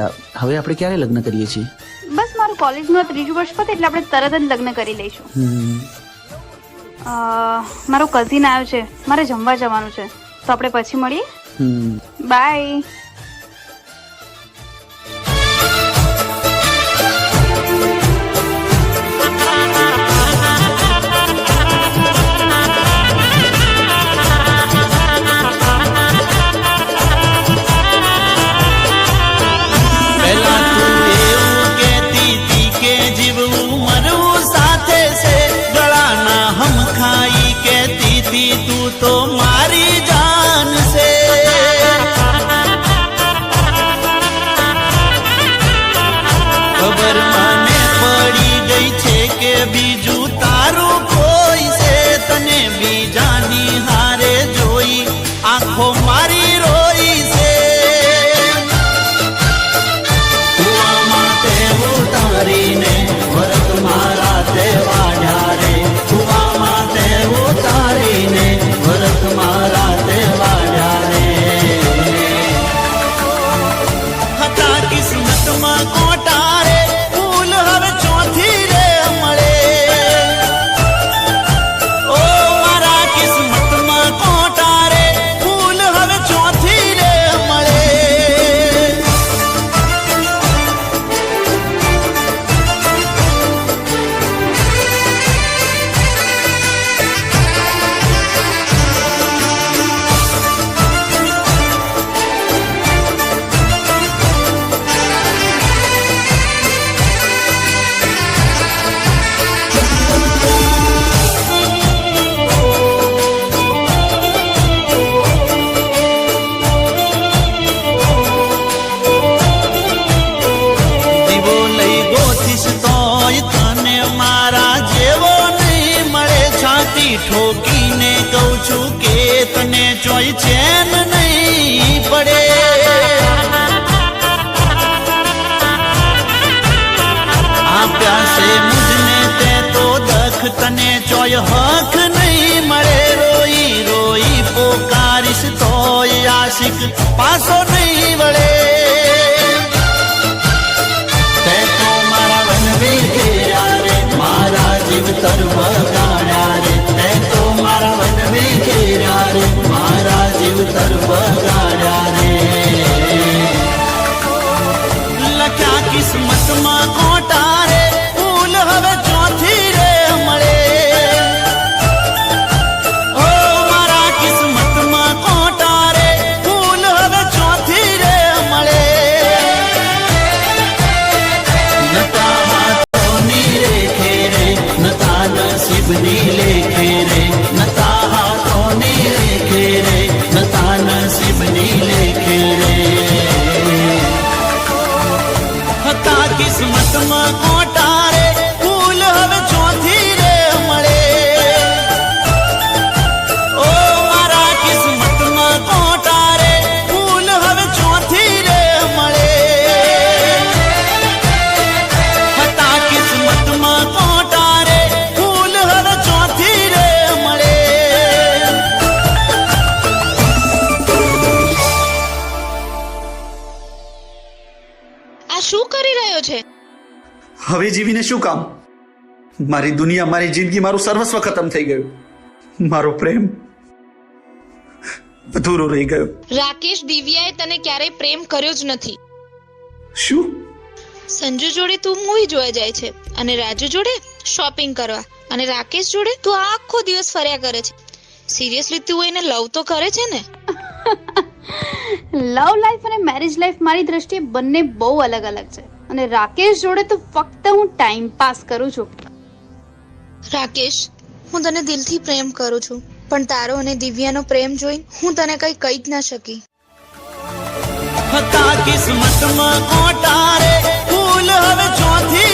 ગયા, હવે આપણે ક્યારે લગ્ન કરીએ છીએ? બસ મારું કોલેજનું 3રું વર્ષ પતે એટલે આપણે તરત જ લગ્ન કરી લઈશું. મારો કઝિન આવ્યો છે, મારે જમવા જવાનું છે, તો આપણે પછી મળીએ. બાય. तू तो मारी जान से खबर माने पड़ी गई छे के बीजू तारू कोई से तने बीजानी हारे जोई आंखों मारी रोई से हुआ माते उतारी ने भरत मारा ते वाड्या रे हुआ माते उतारी ने भरत मारा ते वाड्या रे हता किस्मत में कोटा रे फूल हवे चौथी रे मळे ओ मारा किस्मत में कोटा रे फूल हवे चौथी रे मळे ठोकीने कहूं छू के तने चोई चैन नहीं पड़े आ प्यासे मुझने ते तो दख तने चोय हक नहीं मरे रोई रोई पोकारिश तो आशिक पासो नहीं वड़े ते तो मारा वन भी घेरा रे मारा जीव तरवा गाड़ा रे मारा वन में घेरा रे मारा जीव तरवा गाड़ा रे लख्या किस्मत में कोटा रे फूल हवे चौथी रे मळे ओ मारा किस्मत में कोटा रे फूल हवे चौथी रे मळे नता हाथों नी रेखे रे नता नसीब नी लेखे रे नता हाथों नी रेखे रे नता नसीब नी लेखे रे हता किस्मत में कोटा रे फूल हवे चौथी रे मळे ओ मारा किस्मत में कोटा रे फूल हवे चौथी रे मळे हता किस्मत में कोटा रे फूल हवे चौथी रे मळे આ શું કરી રહ્યો છે? હવે જીવીને શું કામ? મારી દુનિયા, મારી જિંદગી, મારું સર્વસ્વ ખતમ થઈ ગયું. મારો પ્રેમ અધૂરો રહી ગયો. રાકેશ, દિવ્યાએ તને ક્યારેય પ્રેમ કર્યો જ નથી. શું? સંજુ જોડે તું મૂવી જોવા જાય છે અને રાજુ જોડે શોપિંગ કરવા અને રાકેશ જોડે તું આખો દિવસ ફર્યા કરે છે. સિરિયસલી તું એને લવ તો કરે છે ને? લવ લાઈફ અને મેરેજ લાઈફ મારી દ્રષ્ટિએ બંને બહુ અલગ અલગ છે અને રાકેશ જોડે તો ફક્ત હું ટાઈમ પાસ કરું છું. રાકેશ, હું તને દિલથી પ્રેમ કરું છું, પણ તારો અને દિવ્યાનો પ્રેમ જોઈ હું તને કઈ કહી જ ના શકી. हता किस्मत में कोटा रे फूल हवे चौथी